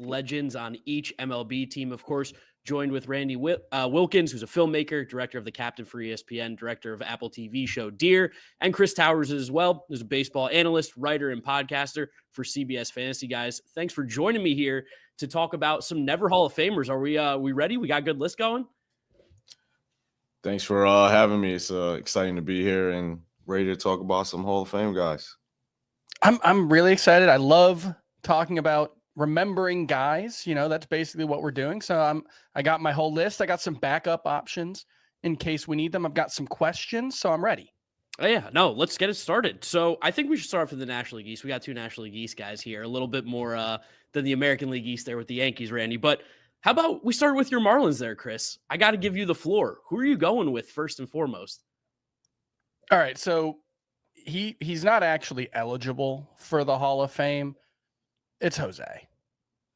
legends on each MLB team, of course, joined with Randy Wilkins, who's a filmmaker, director of The Captain for ESPN, director of Apple TV show Deer, and Chris Towers as well, who's a baseball analyst, writer, and podcaster for CBS Fantasy. Guys, thanks for joining me here to talk about some Never Hall of Famers. Are we ready? We got a good list going? Thanks for having me. It's exciting to be here and ready to talk about some Hall of Fame guys. I'm really excited. I love talking about remembering guys. You know, that's basically what we're doing. So I got my whole list. I got some backup options in case we need them. I've got some questions, so I'm ready. Oh, yeah, no, let's get it started. So I think we should start off with the National League East. We got two National League East guys here, a little bit more than the American League East there with the Yankees, Randy. But how about we start with your Marlins there, Chris? I got to give you the floor. Who are you going with first and foremost? All right, so he's not actually eligible for the Hall of Fame. It's Jose.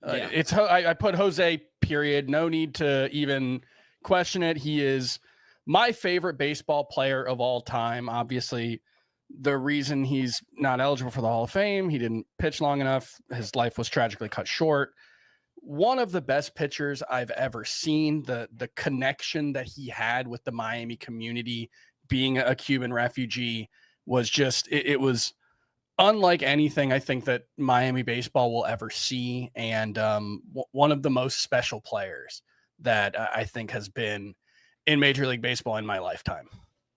I put Jose, period. No need to even question it. He is my favorite baseball player of all time. Obviously, the reason he's not eligible for the Hall of Fame, he didn't pitch long enough. His life was tragically cut short. One of the best pitchers I've ever seen. The connection that he had with the Miami community, being a Cuban refugee, was just, it was unlike anything I think that Miami baseball will ever see. And one of the most special players that I think has been in Major League Baseball in my lifetime.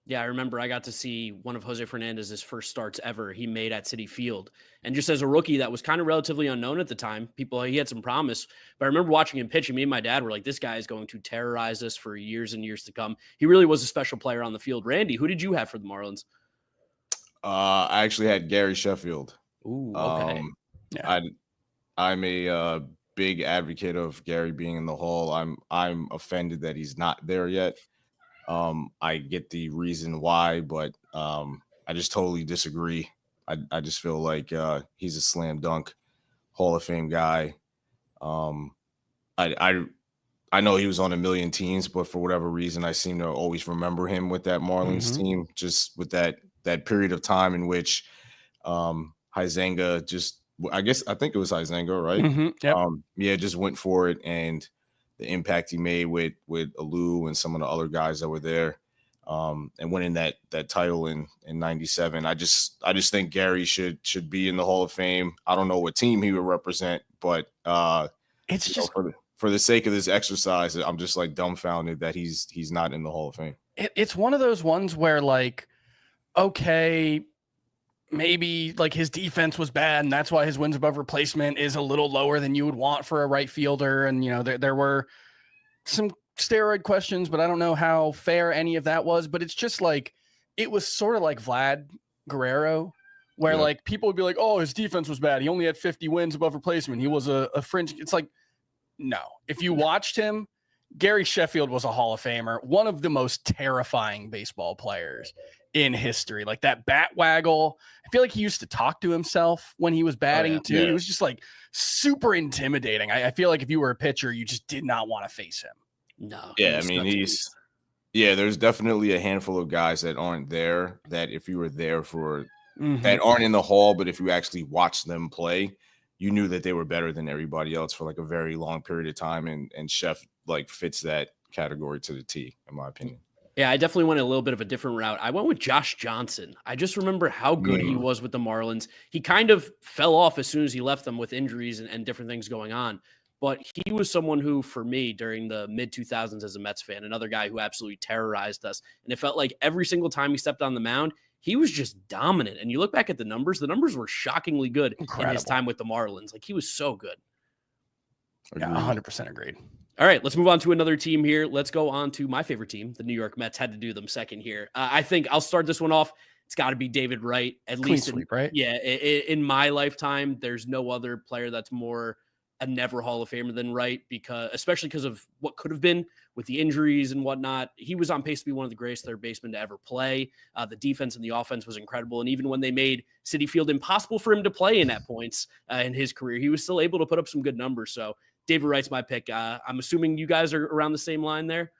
Yeah, I remember I got to see one of Jose Fernandez's first starts ever he made at Citi Field. And just as a rookie, that was kind of relatively unknown at the time. He had some promise. But I remember watching him pitch, and me and my dad were like, this guy is going to terrorize us for years and years to come. He really was a special player on the field. Randy, who did you have for the Marlins? I actually had Gary Sheffield. Ooh, okay. I'm a big advocate of Gary being in the Hall. I'm offended that he's not there yet. I get the reason why, but I just totally disagree. I just feel like he's a slam dunk Hall of Fame guy. I know he was on a million teams, but for whatever reason, I seem to always remember him with that Marlins team, just with that period of time in which Huizenga I think it was Huizenga, right? Yep. Just went for it, and the impact he made with Alou and some of the other guys that were there, and winning that title in 97. I just think Gary should be in the Hall of Fame. I don't know what team he would represent, but it's just for the sake of this exercise, I'm just like dumbfounded that he's not in the Hall of Fame. It's one of those ones where, like, okay, maybe like his defense was bad and that's why his wins above replacement is a little lower than you would want for a right fielder. And, you know, there were some steroid questions, but I don't know how fair any of that was. But it's just like, it was sort of like Vlad Guerrero, where like people would be like, oh, his defense was bad. He only had 50 wins above replacement. He was a fringe. It's like, no, if you watched him, Gary Sheffield was a Hall of Famer, one of the most terrifying baseball players in history. Like that bat waggle. I feel like he used to talk to himself when he was batting too. Yeah. He was just like super intimidating. I feel like if you were a pitcher, you just did not want to face him. No. Yeah, I mean, there's definitely a handful of guys that aren't there, that if you were there for that aren't in the Hall, but if you actually watched them play, you knew that they were better than everybody else for like a very long period of time. And Chef like fits that category to the T, in my opinion. Yeah, I definitely went a little bit of a different route. I went with Josh Johnson. I just remember how good he was with the Marlins. He kind of fell off as soon as he left them with injuries and different things going on. But he was someone who, for me, during the mid-2000s as a Mets fan, another guy who absolutely terrorized us. And it felt like every single time he stepped on the mound, he was just dominant. And you look back at the numbers were shockingly good in his time with the Marlins. Like, he was so good. Yeah, 100% agreed. All right, let's move on to another team here. Let's go on to my favorite team, the New York Mets. Had to do them second here. I think I'll start this one off. It's got to be David Wright. Right? Yeah, in my lifetime, there's no other player that's more a never Hall of Famer than Wright, especially because of what could have been with the injuries and whatnot. He was on pace to be one of the greatest third basemen to ever play. The defense and the offense was incredible. And even when they made Citi Field impossible for him to play in at points in his career, he was still able to put up some good numbers. So David Wright's my pick. I'm assuming you guys are around the same line there.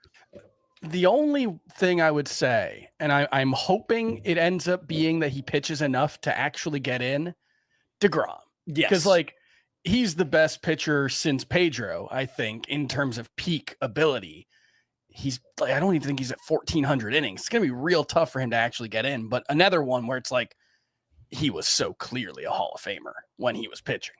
The only thing I would say, and I'm hoping it ends up being that he pitches enough to actually get in, DeGrom. Yes. Because, like, he's the best pitcher since Pedro, I think, in terms of peak ability. He's like, I don't even think he's at 1,400 innings. It's going to be real tough for him to actually get in. But another one where it's like, he was so clearly a Hall of Famer when he was pitching.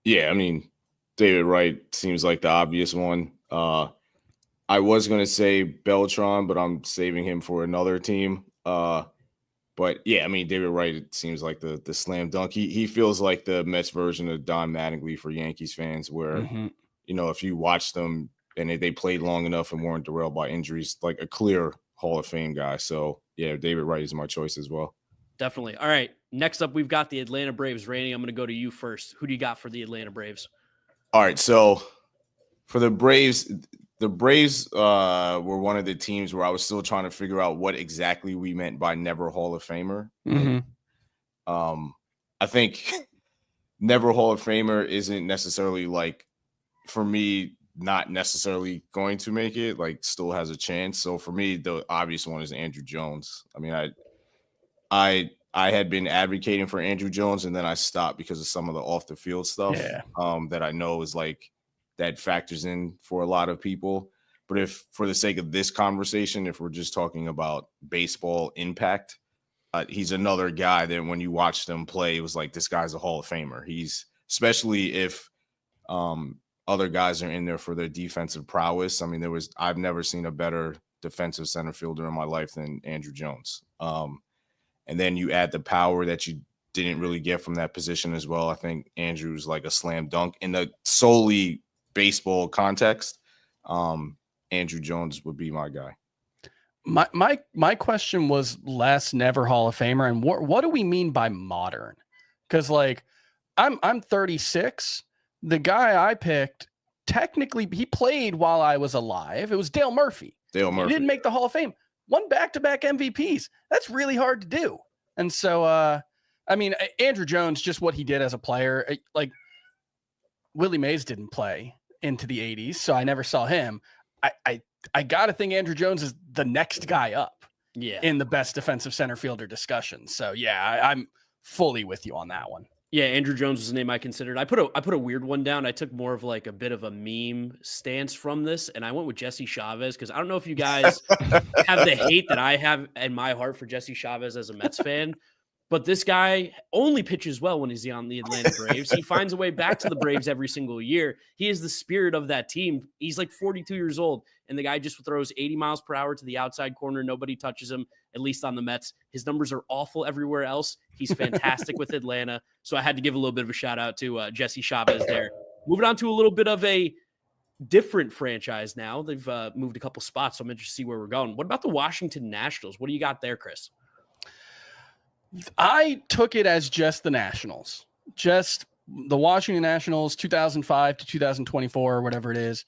Yeah, I mean, David Wright seems like the obvious one. I was going to say Beltran, but I'm saving him for another team. But yeah, I mean, David Wright, it seems like the slam dunk. He feels like the Mets version of Don Mattingly for Yankees fans, where, you know, if you watch them and they played long enough and weren't derailed by injuries, like a clear Hall of Fame guy. So yeah, David Wright is my choice as well. Definitely. All right. Next up, we've got the Atlanta Braves. Randy, I'm going to go to you first. Who do you got for the Atlanta Braves? All right. So for the Braves were one of the teams where I was still trying to figure out what exactly we meant by never Hall of Famer. I think never Hall of Famer isn't necessarily like, for me, not necessarily going to make it, like still has a chance. So for me, the obvious one is Andrew Jones. I mean, I had been advocating for Andrew Jones, and then I stopped because of some of the off the field stuff that I know is like that factors in for a lot of people. But if for the sake of this conversation, if we're just talking about baseball impact, he's another guy that when you watched him play, it was like, this guy's a Hall of Famer. He's, especially if other guys are in there for their defensive prowess. I mean, I've never seen a better defensive center fielder in my life than Andrew Jones. And then you add the power that you didn't really get from that position as well. I think Andrew's like a slam dunk in the solely baseball context. Andrew Jones would be my guy. My question was less never Hall of Famer, and what do we mean by modern? Because like I'm 36. The guy I picked, technically, he played while I was alive. It was Dale Murphy. He didn't make the Hall of Fame. Won back-to-back MVPs. That's really hard to do. And so, I mean, Andrew Jones, just what he did as a player, like Willie Mays didn't play into the 80s, so I never saw him. I got to think Andrew Jones is the next guy up in the best defensive center fielder discussion. So, yeah, I'm fully with you on that one. Yeah, Andrew Jones was the name I considered. I put a weird one down. I took more of like a bit of a meme stance from this, and I went with Jesse Chavez because I don't know if you guys have the hate that I have in my heart for Jesse Chavez as a Mets fan, but this guy only pitches well when he's on the Atlanta Braves. He finds a way back to the Braves every single year. He is the spirit of that team. He's like 42 years old, and the guy just throws 80 miles per hour to the outside corner. Nobody touches him, at least on the Mets. His numbers are awful everywhere else. He's fantastic with Atlanta. So I had to give a little bit of a shout out to Jesse Chavez there. Moving on to a little bit of a different franchise now. They've moved a couple spots, so I'm interested to see where we're going. What about the Washington Nationals? What do you got there, Chris? I took it as just the Nationals, just the Washington Nationals, 2005 to 2024, or whatever it is.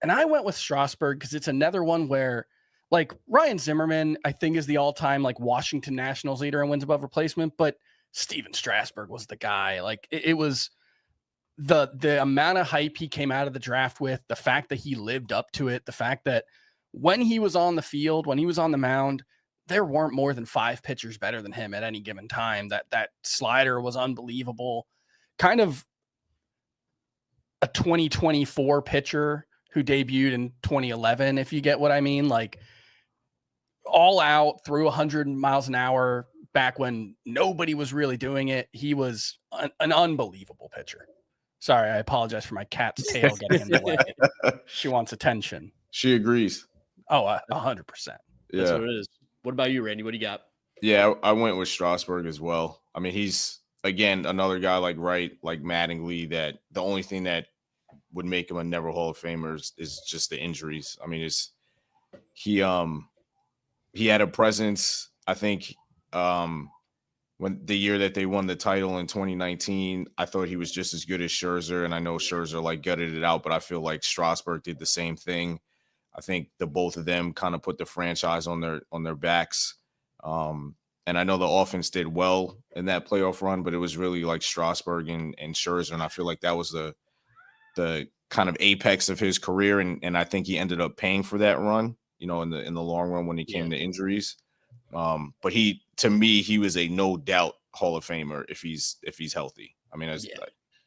And I went with Strasburg because it's another one where, like, Ryan Zimmerman, I think, is the all-time like Washington Nationals leader and wins above replacement, but Steven Strasburg was the guy. Like, it was the amount of hype he came out of the draft with, the fact that he lived up to it, the fact that when he was on the field, when he was on the mound, there weren't more than 5 pitchers better than him at any given time. That slider was unbelievable. Kind of a 2024 pitcher who debuted in 2011, if you get what I mean. Like, all out, threw 100 miles an hour back when nobody was really doing it. He was an unbelievable pitcher. Sorry, I apologize for my cat's tail getting in the way. She wants attention. She agrees. Oh, 100%. That's what it is. What about you, Randy? What do you got? Yeah, I went with Strasburg as well. I mean, he's, again, another guy like Wright, like Mattingly, that the only thing that would make him a never Hall of Famer is just the injuries. I mean, he had a presence, I think, when the year that they won the title in 2019, I thought he was just as good as Scherzer, and I know Scherzer like gutted it out, but I feel like Strasburg did the same thing. I think the both of them kind of put the franchise on their backs. And I know the offense did well in that playoff run, but it was really like Strasburg and Scherzer, and I feel like that was the kind of apex of his career, and I think he ended up paying for that run, you know, in the long run when he came to injuries. But to me, he was a no doubt Hall of Famer if he's healthy. I mean,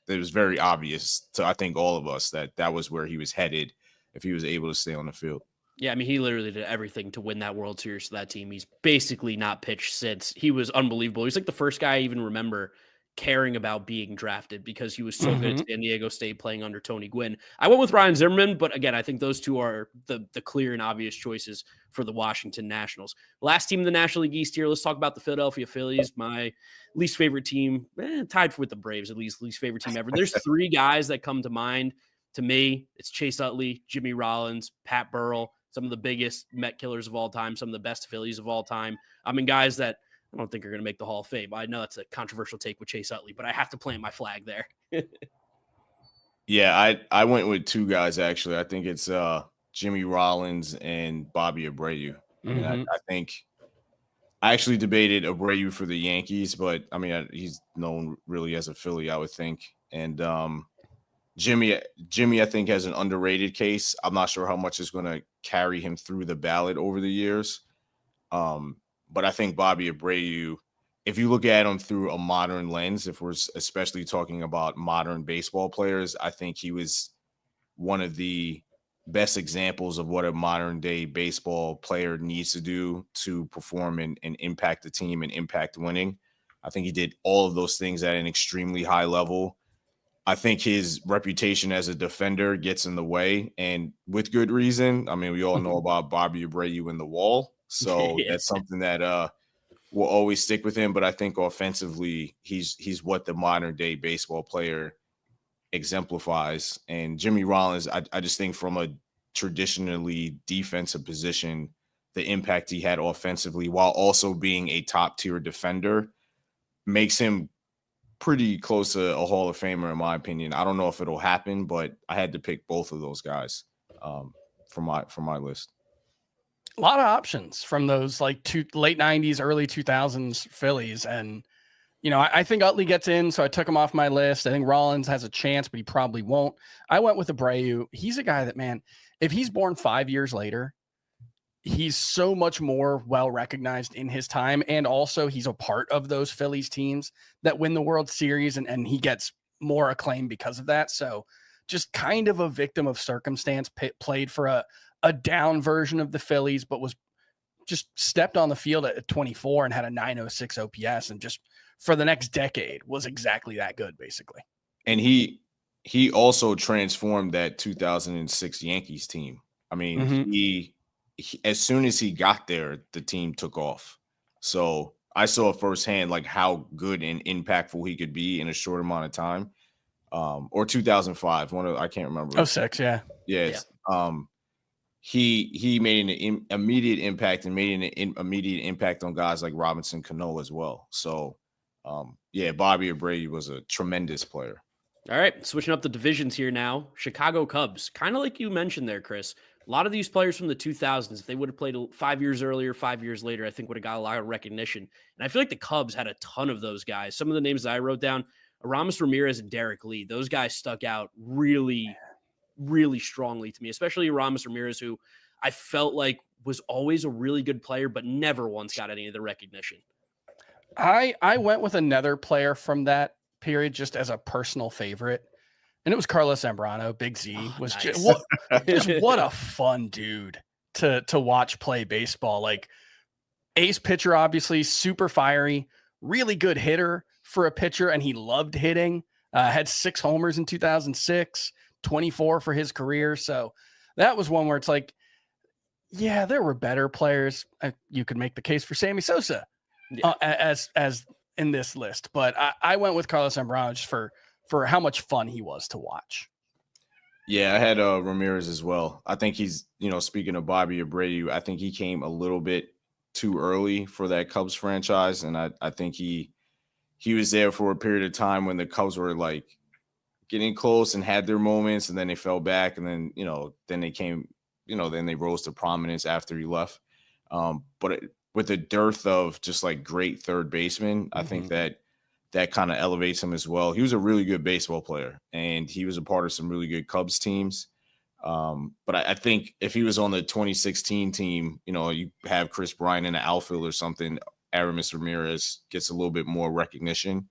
it was very obvious to, I think, all of us that was where he was headed if he was able to stay on the field. Yeah, I mean, he literally did everything to win that World Series for that team. He's basically not pitched since. He was unbelievable. He's like the first guy I even remember caring about being drafted because he was so good at San Diego State playing under Tony Gwynn. I went with Ryan Zimmerman, but again, I think those two are the clear and obvious choices for the Washington Nationals. Last team in the National League East here, let's talk about the Philadelphia Phillies, my least favorite team, tied with the Braves, at least favorite team ever. There's three guys that come to mind. To me, it's Chase Utley, Jimmy Rollins, Pat Burrell, some of the biggest Met killers of all time, some of the best Phillies of all time. I mean, guys that I don't think are going to make the Hall of Fame. I know that's a controversial take with Chase Utley, but I have to plant my flag there. Yeah, I went with two guys, actually. I think it's Jimmy Rollins and Bobby Abreu. And I think I actually debated Abreu for the Yankees, but I mean, he's known really as a Philly, I would think. And Jimmy, I think, has an underrated case. I'm not sure how much is going to carry him through the ballot over the years. But I think Bobby Abreu, if you look at him through a modern lens, if we're especially talking about modern baseball players, I think he was one of the best examples of what a modern day baseball player needs to do to perform and impact the team and impact winning. I think he did all of those things at an extremely high level. I think his reputation as a defender gets in the way, and with good reason. I mean, we all know about Bobby Abreu in the wall, so that's something that will always stick with him. But I think offensively, he's what the modern day baseball player exemplifies. And Jimmy Rollins, I just think from a traditionally defensive position, the impact he had offensively while also being a top tier defender makes him pretty close to a Hall of Famer, in my opinion. I don't know if it'll happen, but I had to pick both of those guys for my list. A lot of options from those like late 90s, early 2000s Phillies. And, you know, I think Utley gets in, so I took him off my list. I think Rollins has a chance, but he probably won't. I went with Abreu. He's a guy that, man, if he's born 5 years later, he's so much more well-recognized in his time. And also he's a part of those Phillies teams that win the World Series, and he gets more acclaim because of that. So just kind of a victim of circumstance, played for a down version of the Phillies, but was just stepped on the field at 24 and had a 906 OPS. And just for the next decade was exactly that good, basically. And he also transformed that 2006 Yankees team. I mean, he as soon as he got there, the team took off. So I saw firsthand like how good and impactful he could be in a short amount of time. Or 2005, I can't remember. 06, yeah. Yes. Yeah. He made an immediate impact and made an immediate impact on guys like Robinson Cano as well. So Bobby Abreu was a tremendous player. All right, switching up the divisions here now. Chicago Cubs, kind of like you mentioned there, Chris. A lot of these players from the 2000s, if they would have played 5 years earlier, 5 years later, I think would have got a lot of recognition. And I feel like the Cubs had a ton of those guys. Some of the names that I wrote down, Aramis Ramirez and Derek Lee, those guys stuck out really, really strongly to me, especially Aramis Ramirez, who I felt like was always a really good player, but never once got any of the recognition. I went with another player from that period just as a personal favorite. And it was Carlos Zambrano. Big Z was nice. just what a fun dude to watch play baseball. Like ace pitcher, obviously super fiery, really good hitter for a pitcher. And he loved hitting, had 6 homers in 2006, 24 for his career. So that was one where it's like, yeah, there were better players. You could make the case for Sammy Sosa as in this list, but I went with Carlos Zambrano just for how much fun he was to watch. Yeah, I had Ramirez as well. I think he's, speaking of Bobby Abreu, I think he came a little bit too early for that Cubs franchise. And I think he was there for a period of time when the Cubs were like getting close and had their moments, and then they fell back. And then, then they came, then they rose to prominence after he left. But with a dearth of just like great third baseman, I think that kind of elevates him as well. He was a really good baseball player, and he was a part of some really good Cubs teams. But I think if he was on the 2016 team, you have Chris Bryant in the outfield or something, Aramis Ramirez gets a little bit more recognition.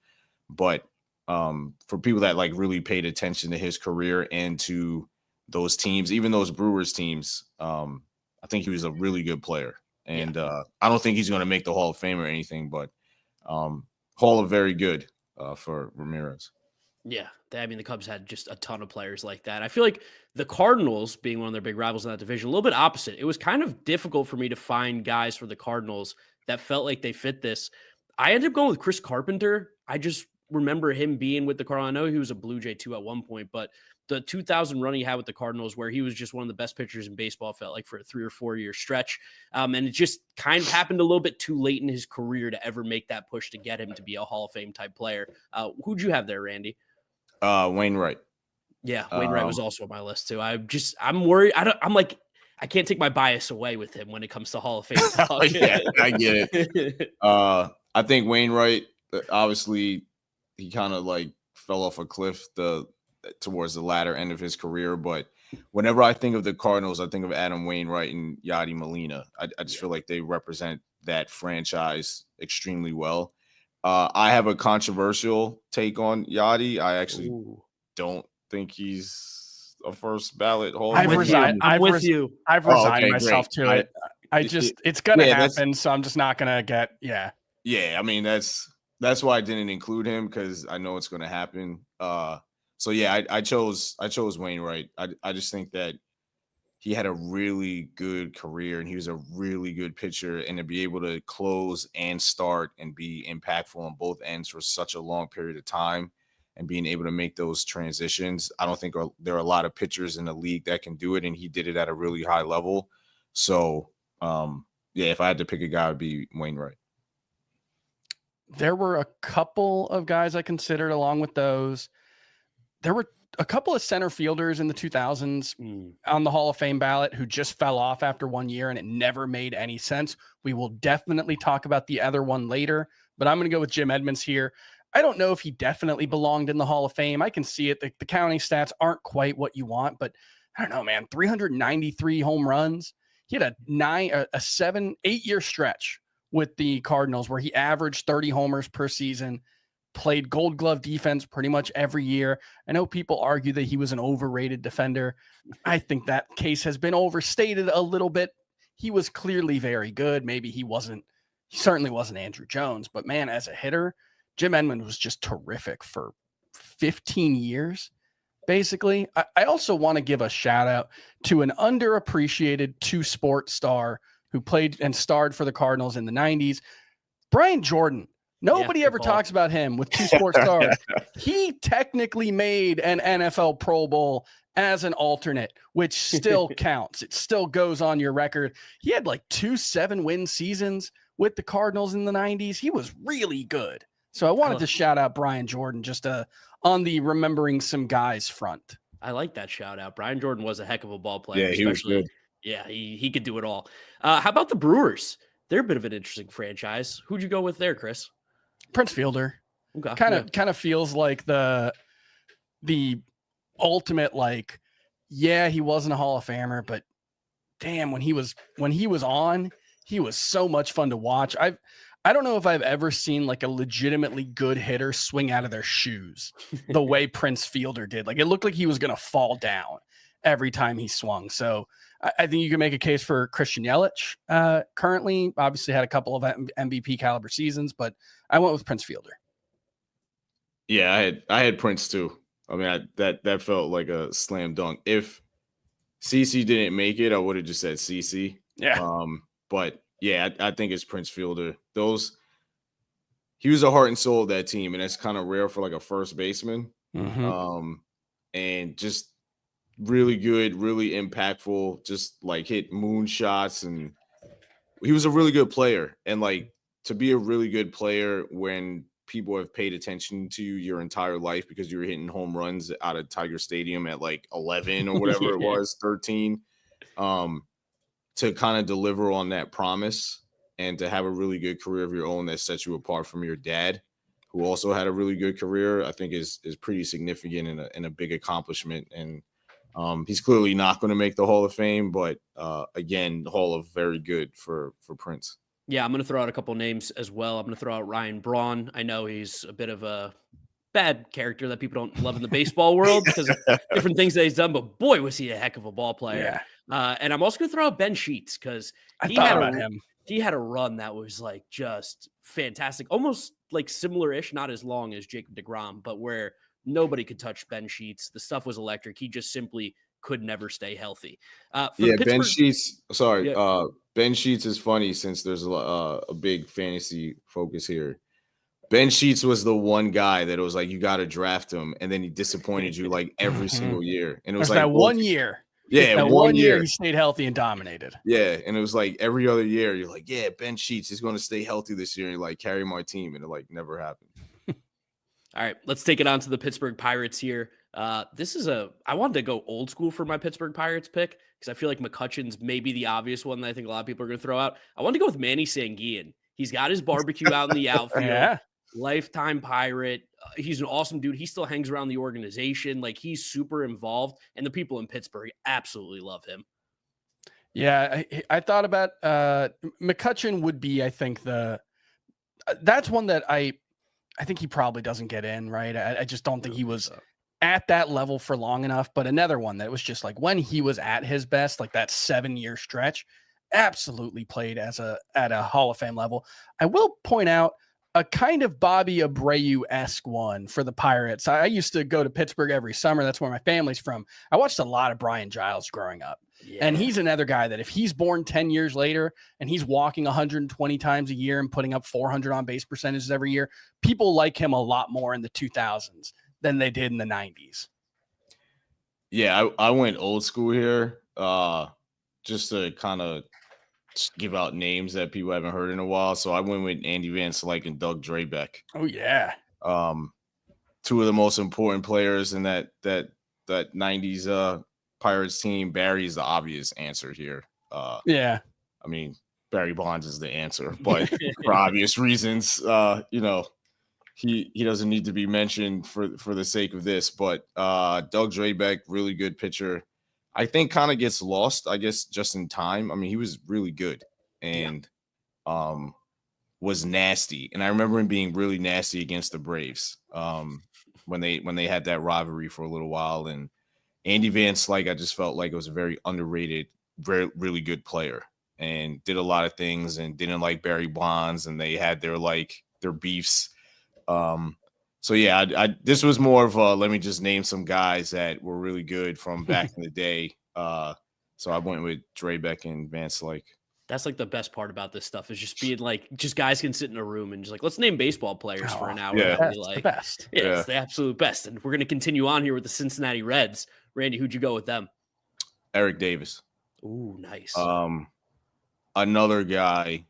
But for people that like really paid attention to his career and to those teams, even those Brewers teams, I think he was a really good player. And I don't think he's going to make the Hall of Fame or anything, but Hall of very good for Ramirez. Yeah, I mean, the Cubs had just a ton of players like that. I feel like the Cardinals, being one of their big rivals in that division, a little bit opposite. It was kind of difficult for me to find guys for the Cardinals that felt like they fit this. I ended up going with Chris Carpenter. I just remember him being with the Cardinals. I know he was a Blue Jay too at one point, but the 2000 run he had with the Cardinals, where he was just one of the best pitchers in baseball, felt like for a 3 or 4 year stretch. And it just kind of happened a little bit too late in his career to ever make that push to get him to be a Hall of Fame type player. Who'd you have there, Randy? Wainwright. Yeah, Wainwright was also on my list too. I'm worried. I can't take my bias away with him when it comes to Hall of Fame talk. Yeah, I get it. I think Wainwright, obviously, he kind of like fell off a cliff towards the latter end of his career. But whenever I think of the Cardinals, I think of Adam Wainwright and Yadi Molina. I just feel like they represent that franchise extremely well. I have a controversial take on Yadi. I actually don't think he's a first ballot Hall of Fame. I'm with you. I've resigned myself to it. It's going to happen, so I'm just not going to get, Yeah, I mean, that's why I didn't include him, because I know it's going to happen. So yeah, I chose Wainwright. I just think that he had a really good career and he was a really good pitcher, and to be able to close and start and be impactful on both ends for such a long period of time and being able to make those transitions. I don't think there are a lot of pitchers in the league that can do it, and he did it at a really high level. So if I had to pick a guy, it would be Wainwright. There were a couple of guys I considered along with those. There were a couple of center fielders in the 2000s on the Hall of Fame ballot who just fell off after 1 year, and it never made any sense. We will definitely talk about the other one later, but I'm going to go with Jim Edmonds here. I don't know if he definitely belonged in the Hall of Fame. I can see it. The counting stats aren't quite what you want, but I don't know, man. 393 home runs. He had a 8 year stretch with the Cardinals where he averaged 30 homers per season, played Gold Glove defense pretty much every year. I know people argue that he was an overrated defender. I think that case has been overstated a little bit. He was clearly very good. Maybe he certainly wasn't Andrew Jones, but man, as a hitter, Jim Edmonds was just terrific for 15 years, basically. I also want to give a shout out to an underappreciated two-sport star who played and starred for the Cardinals in the 90s, Brian Jordan. Nobody ever talks about him with two sports stars. He technically made an NFL Pro Bowl as an alternate, which still counts. It still goes on your record. He had like 2 7-win seasons with the Cardinals in the 90s. He was really good. So I wanted to shout out Brian Jordan just on the remembering some guys front. I like that shout out. Brian Jordan was a heck of a ball player. Yeah, he was good. Yeah, he could do it all. How about the Brewers? They're a bit of an interesting franchise. Who'd you go with there, Chris? Prince Fielder. Okay. Kind of feels like the ultimate, like, yeah, he wasn't a Hall of Famer, but damn, when he was on, he was so much fun to watch. I don't know if I've ever seen like a legitimately good hitter swing out of their shoes the way Prince Fielder did. Like, it looked like he was going to fall down every time he swung. So I think you can make a case for Christian Yelich currently. Obviously had a couple of MVP caliber seasons, but I went with Prince Fielder. Yeah, I had Prince too. I mean, that felt like a slam dunk. If CC didn't make it, I would have just said CC. Yeah. But yeah, I think it's Prince Fielder. He was the heart and soul of that team, and that's kind of rare for like a first baseman. Mm-hmm. And just really good, really impactful, just like hit moonshots, and he was a really good player. And like, to be a really good player when people have paid attention to you your entire life because you were hitting home runs out of Tiger Stadium at like 11 or whatever it was, 13, to kind of deliver on that promise and to have a really good career of your own that sets you apart from your dad, who also had a really good career, I think is pretty significant and a big accomplishment. And he's clearly not going to make the Hall of Fame, but again, the Hall of very good for Prince. Yeah, I'm going to throw out a couple names as well. I'm going to throw out Ryan Braun. I know he's a bit of bad character that people don't love in the baseball world because of different things that he's done. But boy, was he a heck of a ball player. Yeah. And I'm also going to throw out Ben Sheets because I thought about him. He had a run that was like just fantastic, almost like similar-ish, not as long as Jacob deGrom, but where nobody could touch Ben Sheets. The stuff was electric. He just simply could never stay healthy. Ben Sheets. Sorry, Yeah. Ben Sheets is funny since there's a big fantasy focus here. Ben Sheets was the one guy that it was like you got to draft him, and then he disappointed you like every single year. And it was like that 1 year. Yeah, that 1 year he stayed healthy and dominated. Yeah, and it was like every other year you're like, yeah, Ben Sheets is going to stay healthy this year and like carry my team, and it like never happened. All right, let's take it on to the Pittsburgh Pirates here. I wanted to go old school for my Pittsburgh Pirates pick because I feel like McCutcheon's maybe the obvious one that I think a lot of people are going to throw out. I wanted to go with Manny Sanguillen. He's got his barbecue out in the outfield. Yeah. Lifetime Pirate. He's an awesome dude. He still hangs around the organization. Like, he's super involved, and the people in Pittsburgh absolutely love him. Yeah, I thought about McCutcheon would be, I think, that's one that I think he probably doesn't get in, right? I just don't think he was at that level for long enough. But another one that was just like when he was at his best, like that 7-year stretch, absolutely played at a Hall of Fame level. I will point out a kind of Bobby Abreu-esque one for the Pirates. I used to go to Pittsburgh every summer. That's where my family's from. I watched a lot of Brian Giles growing up. Yeah. And he's another guy that if he's born 10 years later and he's walking 120 times a year and putting up 400 on base percentages every year, people like him a lot more in the 2000s than they did in the 90s. Yeah, I went old school here just to kind of give out names that people haven't heard in a while. So I went with Andy Van Slyke and Doug Drabek. Oh, yeah. Two of the most important players in that 90s Pirates team. Barry's the obvious answer here. Yeah. I mean, Barry Bonds is the answer, but for obvious reasons, he doesn't need to be mentioned for the sake of this. But Doug Drabek, really good pitcher. I think kind of gets lost, I guess, just in time. I mean, he was really good and was nasty. And I remember him being really nasty against the Braves when they had that rivalry for a little while. And Andy Van Slyke, I just felt like it was a very underrated, very, really good player and did a lot of things and didn't like Barry Bonds, and they had their beefs. So yeah, this was more of a let me just name some guys that were really good from back in the day. So I went with Drabek and Van Slyke. That's like the best part about this stuff is just being like, just guys can sit in a room and just like, let's name baseball players for an hour. Yeah, that's the best. Yeah, it's the absolute best. And we're going to continue on here with the Cincinnati Reds. Randy, who'd you go with them? Eric Davis. Ooh, nice. Another guy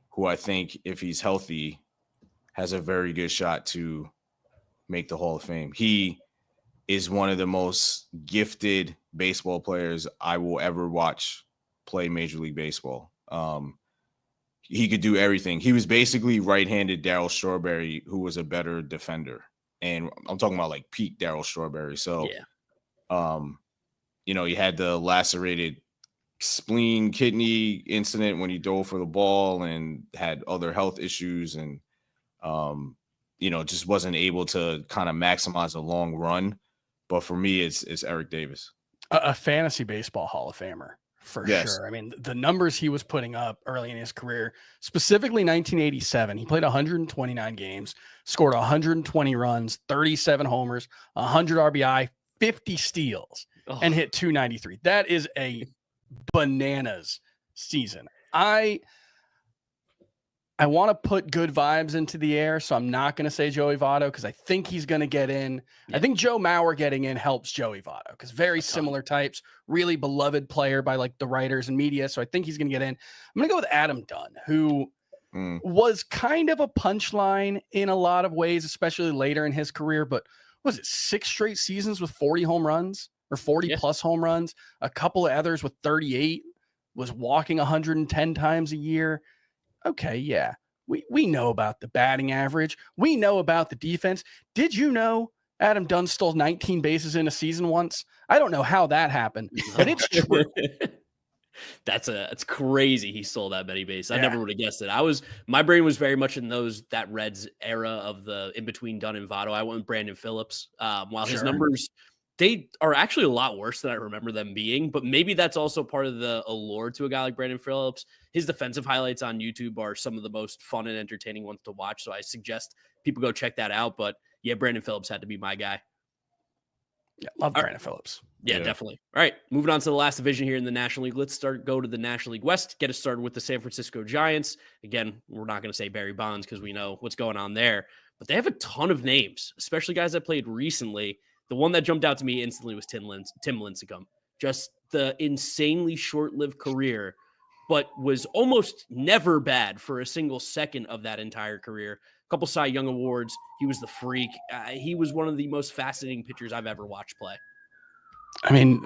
who I think if he's healthy has a very good shot to make the Hall of Fame. He is one of the most gifted baseball players I will ever watch play Major League Baseball. He could do everything. He was basically right-handed Darryl Strawberry, who was a better defender. And I'm talking about like peak Darryl Strawberry. So, he had the lacerated spleen kidney incident when he dove for the ball and had other health issues and, just wasn't able to kind of maximize a long run. But for me, it's Eric Davis. A fantasy baseball Hall of Famer. For sure. I mean, the numbers he was putting up early in his career, specifically 1987, he played 129 games, scored 120 runs, 37 homers, 100 RBI, 50 steals, and hit 293. That is a bananas season. I want to put good vibes into the air, so I'm not going to say Joey Votto because I think he's going to get in. Yeah. I think Joe Mauer getting in helps Joey Votto because very similar types, really beloved player by like the writers and media. So I think he's going to get in. I'm going to go with Adam Dunn, who was kind of a punchline in a lot of ways, especially later in his career. But was it 6 straight seasons with 40 home runs or 40 plus home runs? A couple of others with 38, was walking 110 times a year. Okay, yeah, we know about the batting average. We know about the defense. Did you know Adam Dunn stole 19 bases in a season once? I don't know how that happened, but it's true. That's crazy. He stole that many bases. I Yeah. never would have guessed it. My brain was very much in that Reds era of the in between Dunn and Votto. I went with Brandon Phillips. While his Sure. numbers, they are actually a lot worse than I remember them being, but maybe that's also part of the allure to a guy like Brandon Phillips. His defensive highlights on YouTube are some of the most fun and entertaining ones to watch. So I suggest people go check that out. But yeah, Brandon Phillips had to be my guy. Yeah, love Brandon Phillips. Yeah, definitely. All right, moving on to the last division here in the National League. Let's go to the National League West. Get us started with the San Francisco Giants. Again, we're not going to say Barry Bonds because we know what's going on there, but they have a ton of names, especially guys that played recently. The one that jumped out to me instantly was Tim Lincecum. Just the insanely short-lived career, but was almost never bad for a single second of that entire career. A couple Cy Young awards. He was the freak. He was one of the most fascinating pitchers I've ever watched play. I mean,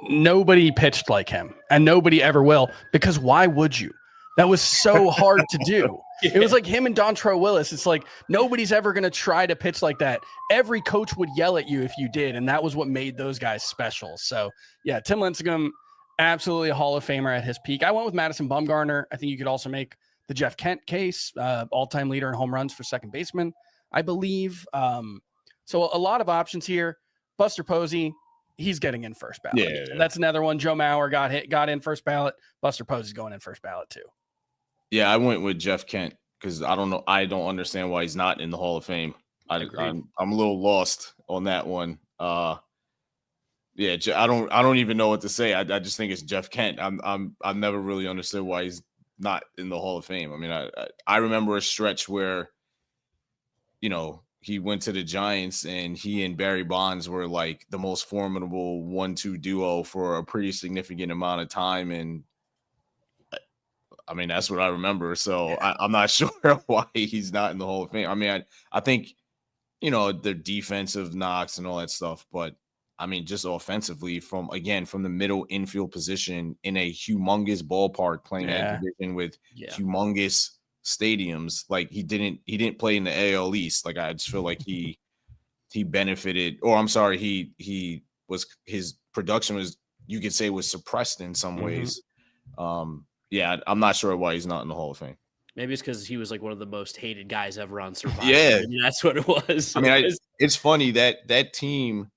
nobody pitched like him, and nobody ever will, because why would you? That was so hard to do. It was like him and Dontrelle Willis. It's like nobody's ever going to try to pitch like that. Every coach would yell at you if you did, and that was what made those guys special. So, yeah, Tim Lincecum, absolutely a Hall of Famer at his peak. I went with Madison Bumgarner. I think you could also make the Jeff Kent case, all-time leader in home runs for second baseman, I believe. So a lot of options here. Buster Posey, he's getting in first ballot. Yeah. That's another one. Joe Mauer got in first ballot. Buster Posey's going in first ballot too. Yeah, I went with Jeff Kent because I don't understand why he's not in the Hall of Fame. I'm a little lost on that one. Yeah, I don't even know what to say. I just think it's Jeff Kent. I've never really understood why he's not in the Hall of Fame. I mean, I remember a stretch where, he went to the Giants and he and Barry Bonds were like the most formidable 1-2 duo for a pretty significant amount of time. And I mean, that's what I remember. So yeah. I'm not sure why he's not in the Hall of Fame. I mean, I think, the defensive knocks and all that stuff, but I mean, just offensively from the middle infield position in a humongous ballpark playing that division with humongous stadiums. Like he didn't play in the AL East. Like I just feel like he benefited, or I'm sorry, his production was, you could say, was suppressed in some ways. Yeah, I'm not sure why he's not in the Hall of Fame. Maybe it's because he was like one of the most hated guys ever on Survivor. Yeah, I mean, that's what it was. I mean, it's funny that team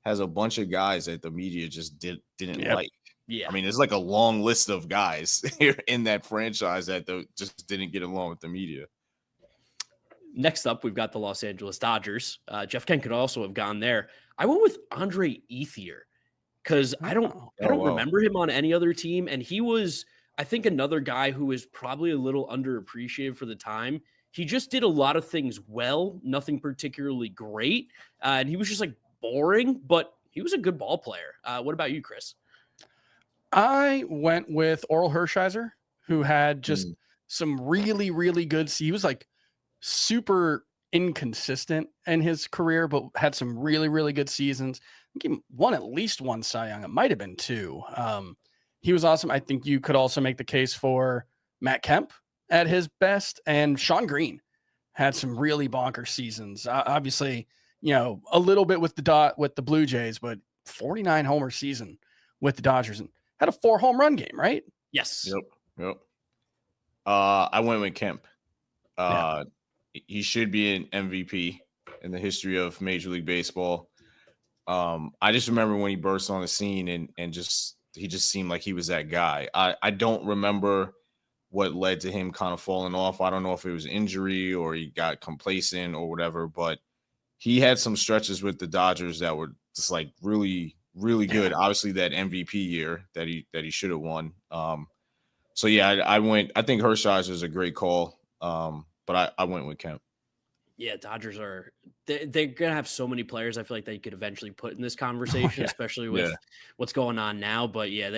has a bunch of guys that the media just didn't like. Yeah, I mean, there's like a long list of guys here in that franchise that just didn't get along with the media. Next up, we've got the Los Angeles Dodgers. Jeff Kent could also have gone there. I went with Andre Ethier because I don't remember him on any other team, and he was, I think, another guy who is probably a little underappreciated for the time. He just did a lot of things well, nothing particularly great, and he was just like boring, but he was a good ball player. What about you, Chris? I went with Oral Hershiser, who had just some really, really good. He was like super inconsistent in his career, but had some really, really good seasons. I think he won at least one Cy Young. It might have been two. He was awesome. I think you could also make the case for Matt Kemp at his best, and Sean Green had some really bonkers seasons. Obviously, a little bit with the Blue Jays, but 49 homer season with the Dodgers and had a 4 home run game, right? Yes. Yep. I went with Kemp. He should be an MVP in the history of Major League Baseball. I just remember when he burst on the scene and he just seemed like he was that guy. I don't remember what led to him kind of falling off. I don't know if it was injury or he got complacent or whatever, but he had some stretches with the Dodgers that were just like really, really good. Obviously that MVP year that he should have won. So yeah, I think Hershiser is a great call. But I went with Kemp. Yeah, Dodgers they're going to have so many players I feel like they could eventually put in this conversation, especially with what's going on now. But yeah,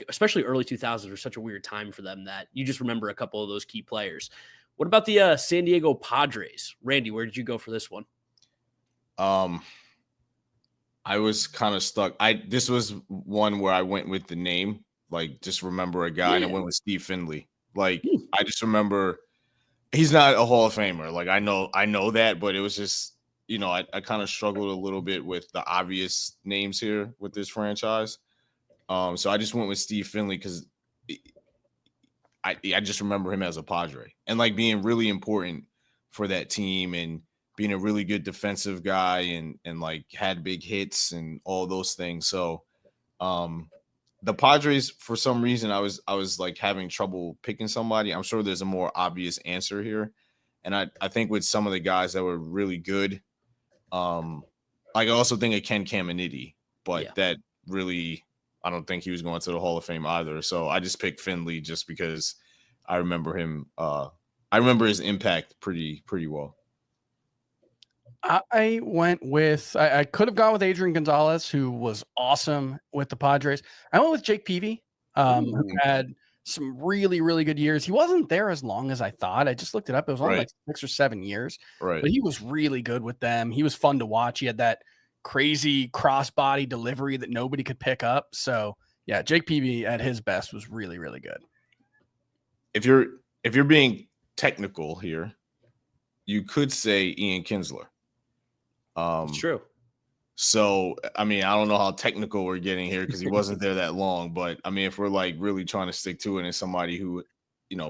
especially early 2000s was such a weird time for them that you just remember a couple of those key players. What about the San Diego Padres? Randy, where did you go for this one? I was kind of stuck. This was one where I went with the name, like just remember a guy, and I went with Steve Finley. Like I just remember he's not a Hall of Famer. Like I know that, but it was just, I kind of struggled a little bit with the obvious names here with this franchise. So I just went with Steve Finley because I just remember him as a Padre and like being really important for that team and being a really good defensive guy and like had big hits and all those things. So the Padres, for some reason, I was like having trouble picking somebody. I'm sure there's a more obvious answer here. And I think with some of the guys that were really good, like I also think of Ken Caminiti, but that really, I don't think he was going to the Hall of Fame either. So I just picked Finley just because I remember him. I remember his impact pretty well. I went with I could have gone with Adrian Gonzalez, who was awesome with the Padres. I went with Jake Peavy, who had some really, really good years. He wasn't there as long as I thought. I just looked it up. It was only like 6 or 7 years. Right. But he was really good with them. He was fun to watch. He had that crazy crossbody delivery that nobody could pick up. So yeah, Jake Peavy at his best was really, really good. If you're being technical here, you could say Ian Kinsler. It's true. So, I mean, I don't know how technical we're getting here because he wasn't there that long. But I mean, if we're like really trying to stick to it and somebody who,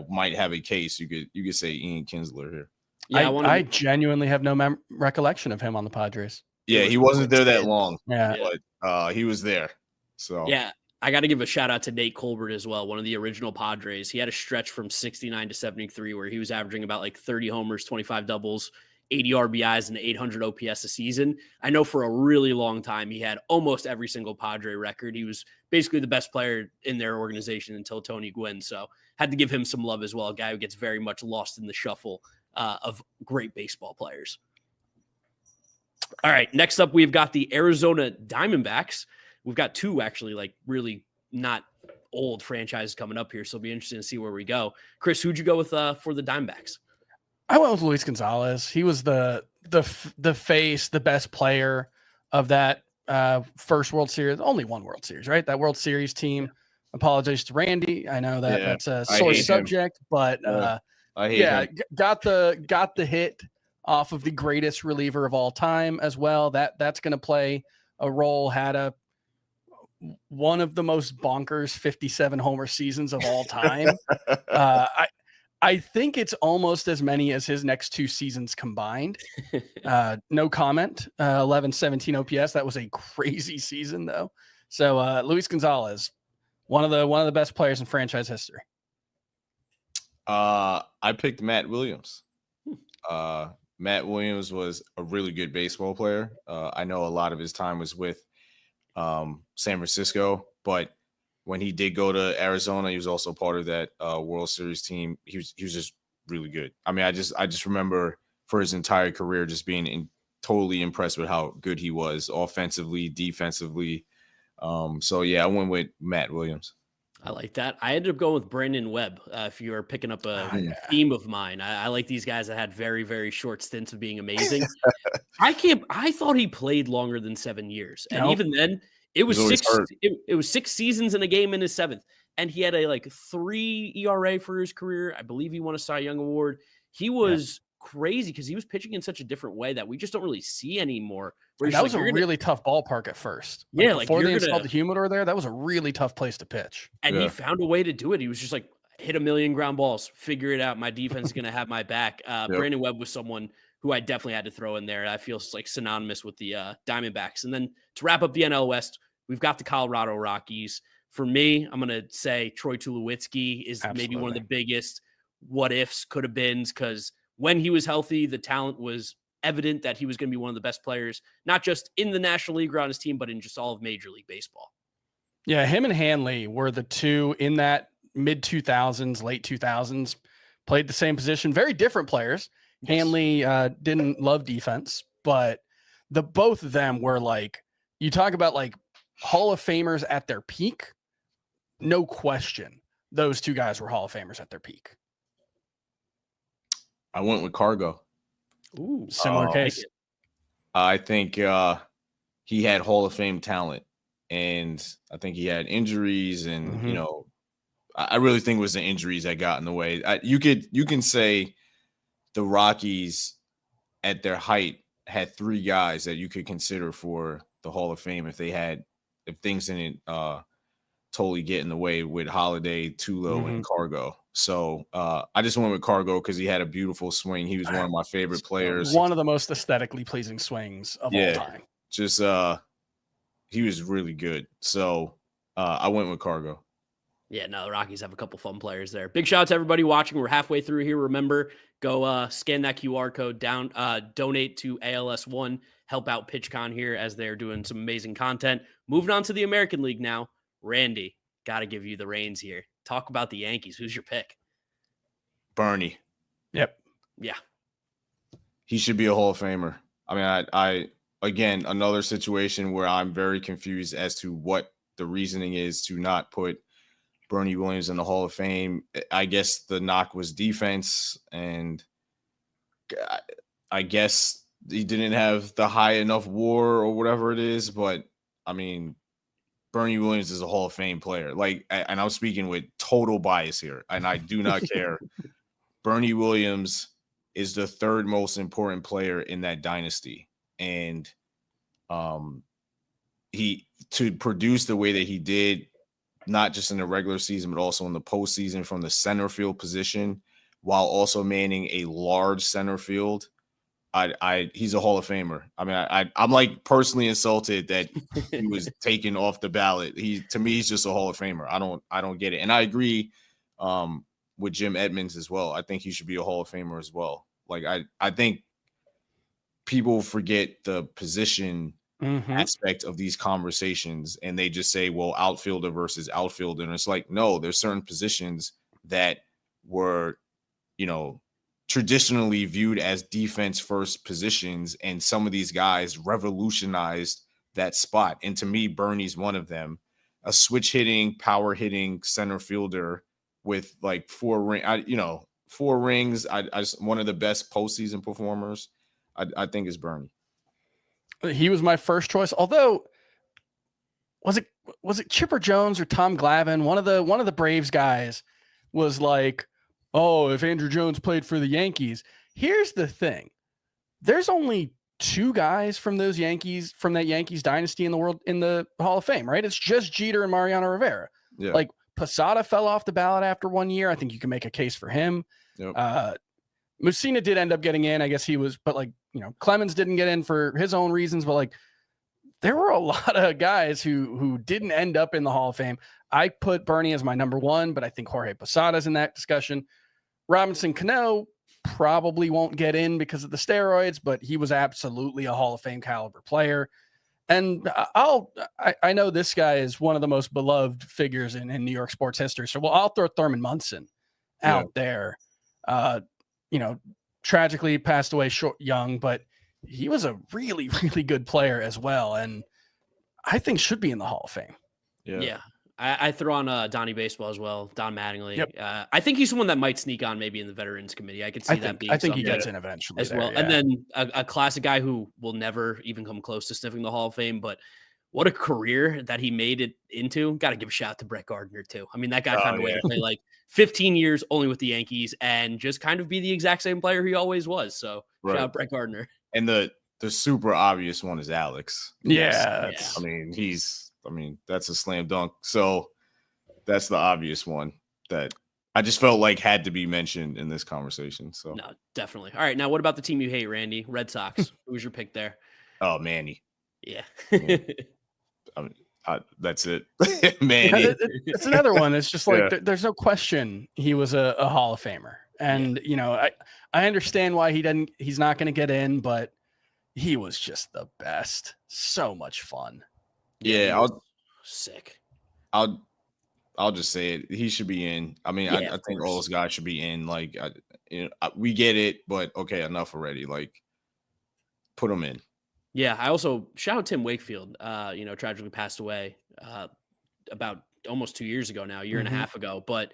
might have a case, you could say Ian Kinsler here. Yeah, I genuinely have no recollection of him on the Padres. Yeah, he wasn't there that long. Yeah, but he was there. So yeah, I got to give a shout out to Nate Colbert as well, one of the original Padres. He had a stretch from 69 to 73 where he was averaging about like 30 homers, 25 doubles, 80 RBIs, and 800 OPS a season. I know for a really long time he had almost every single Padre record. He was basically the best player in their organization until Tony Gwynn. So had to give him some love as well. A guy who gets very much lost in the shuffle of great baseball players. All right, next up we've got the Arizona Diamondbacks. We've got two actually like really not old franchises coming up here, so it'll be interesting to see where we go. Chris, who'd you go with for the Diamondbacks? I went with Luis Gonzalez. He was the face, the best player of that first World Series. Only one World Series, right? That World Series team. Apologies to Randy. I know that's a sore subject, but got the hit off of the greatest reliever of all time as well. That's going to play a role. Had one of the most bonkers 57 homer seasons of all time. I think it's almost as many as his next 2 seasons combined. No comment. 11-17 OPS. That was a crazy season though. So Luis Gonzalez, one of the best players in franchise history. I picked Matt Williams. Matt Williams was a really good baseball player. I know a lot of his time was with San Francisco, but when he did go to Arizona, he was also part of that World Series team. He was just really good. I mean, I just remember for his entire career just being totally impressed with how good he was offensively, defensively. So yeah, I went with Matt Williams. I like that. I ended up going with Brandon Webb. If you are picking up a theme of mine, I like these guys that had very, very short stints of being amazing. I thought he played longer than 7 years, and even then, it was 6. It was 6 seasons and a game in his 7th, and he had a 3 ERA for his career. I believe he won a Cy Young Award. He was crazy because he was pitching in such a different way that we just don't really see anymore. That was a really tough ballpark at first. Before they installed the humidor there, that was a really tough place to pitch. And he found a way to do it. He was just like, hit a million ground balls, figure it out. My defense is going to have my back. Brandon Webb was someone who I definitely had to throw in there. I feel like synonymous with the Diamondbacks. And then to wrap up the NL West, we've got the Colorado Rockies. For me, I'm going to say Troy Tulowitzki is maybe one of the biggest what ifs, could have been, because when he was healthy, the talent was evident that he was going to be one of the best players, not just in the National League or on his team, but in just all of Major League Baseball. Yeah, him and Hanley were the two in that mid-2000s, late 2000s, played the same position. Very different players. Yes. Hanley didn't love defense, but both of them were like, you talk about like Hall of Famers at their peak, no question. Those two guys were Hall of Famers at their peak. I went with Cargo. Ooh, similar case. I think he had Hall of Fame talent, and I think he had injuries, and I really think it was the injuries that got in the way. You can say the Rockies at their height had 3 guys that you could consider for the Hall of Fame if things didn't totally get in the way with Holiday, Tulo, and Cargo. So I just went with Cargo because he had a beautiful swing. He was one of my favorite players. One of the most aesthetically pleasing swings of all time. Just he was really good. So I went with Cargo. Yeah, no, the Rockies have a couple fun players there. Big shout out to everybody watching. We're halfway through here. Remember, go scan that QR code down, donate to ALS1, help out PitchCon here as they're doing some amazing content. Moving on to the American League now. Randy, got to give you the reins here. Talk about the Yankees. Who's your pick? Bernie. Yep. Yeah. He should be a Hall of Famer. I mean, I again, another situation where I'm very confused as to what the reasoning is to not put Bernie Williams in the Hall of Fame. I guess the knock was defense, and I guess he didn't have the high enough WAR or whatever it is. But I mean, Bernie Williams is a Hall of Fame player. Like, and I'm speaking with total bias here, and I do not care. Bernie Williams is the third most important player in that dynasty, and he to produce the way that he did, not just in the regular season, but also in the postseason from the center field position, while also manning a large center field. He's a Hall of Famer. I mean, I'm like personally insulted that he was taken off the ballot. To me, he's just a Hall of Famer. I don't get it. And I agree with Jim Edmonds as well. I think he should be a Hall of Famer as well. Like, I think people forget the position aspect of these conversations, and they just say, well, outfielder versus outfielder. And it's like, no, there's certain positions that were, traditionally viewed as defense first positions, and some of these guys revolutionized that spot. And to me, Bernie's one of them. A switch hitting, power hitting center fielder with like four rings. One of the best postseason performers, I think, is Bernie. He was my first choice. Although, was it Chipper Jones or Tom Glavine? One of the Braves guys was like, oh, if Andrew Jones played for the Yankees. Here's the thing. There's only two guys from that Yankees dynasty in the world in the Hall of Fame, right? It's just Jeter and Mariano Rivera. Yeah. Like, Posada fell off the ballot after 1 year. I think you can make a case for him. Yep. Mussina did end up getting in. I guess he was, but Clemens didn't get in for his own reasons, but there were a lot of guys who didn't end up in the Hall of Fame. I put Bernie as my number one, but I think Jorge Posada's in that discussion. Robinson Cano probably won't get in because of the steroids, but he was absolutely a Hall of Fame caliber player. And I know this guy is one of the most beloved figures in New York sports history. So I'll throw Thurman Munson out there. Tragically passed away young, but he was a really, really good player as well. And I think should be in the Hall of Fame. Yeah. I throw on Donnie Baseball as well, Don Mattingly. Yep. I think he's someone that might sneak on maybe in the Veterans Committee. I could see that being. I think he gets in eventually as well. Yeah. And then a classic guy who will never even come close to sniffing the Hall of Fame, but what a career that he made it into. Got to give a shout out to Brett Gardner too. I mean, that guy found a way to play 15 years only with the Yankees and just kind of be the exact same player he always was. So shout out Brett Gardner. And the super obvious one is Alex. Yeah. I mean, that's a slam dunk. So that's the obvious one that I just felt like had to be mentioned in this conversation. So no, definitely. All right. Now, what about the team you hate, Randy? Red Sox. Who was your pick there? Oh, Manny. Yeah. I mean, that's it. Manny. It's another one. It's just like there's no question he was a Hall of Famer. And, I understand why he's not going to get in, but he was just the best. So much fun. Yeah, sick. I'll just say it. He should be in. I mean, I think all those guys should be in. Like, we get it, but okay, enough already. Like, put them in. Yeah, I also shout out Tim Wakefield. Tragically passed away about almost 2 years ago now, a year and a half ago. But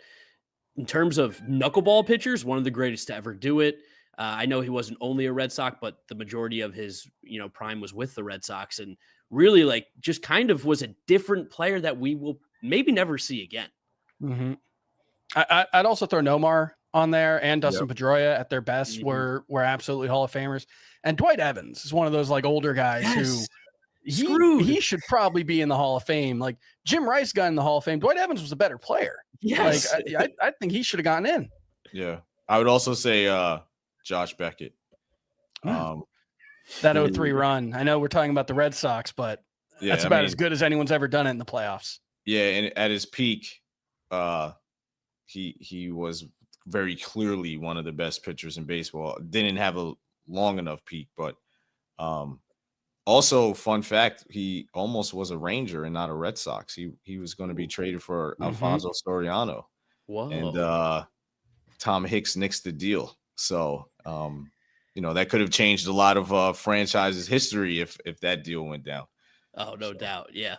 in terms of knuckleball pitchers, one of the greatest to ever do it. I know he wasn't only a Red Sox, but the majority of his prime was with the Red Sox, and really just kind of was a different player that we will maybe never see again. Mm-hmm. I'd also throw Nomar on there, and Dustin Pedroia at their best were absolutely Hall of Famers. And Dwight Evans is one of those older guys who he should probably be in the Hall of Fame. Like Jim Rice got in the Hall of Fame. Dwight Evans was a better player. Yes. Like I think he should have gotten in. Yeah. I would also say Josh Beckett. That 03 run. I know we're talking about the Red Sox, but that's about as good as anyone's ever done it in the playoffs. Yeah, and at his peak, he was very clearly one of the best pitchers in baseball. Didn't have a long enough peak, but also fun fact, he almost was a Ranger and not a Red Sox. He was going to be traded for Alfonso Soriano. Whoa. And Tom Hicks nixed the deal. So that could have changed a lot of franchises' history if that deal went down. Oh, no doubt. Yeah.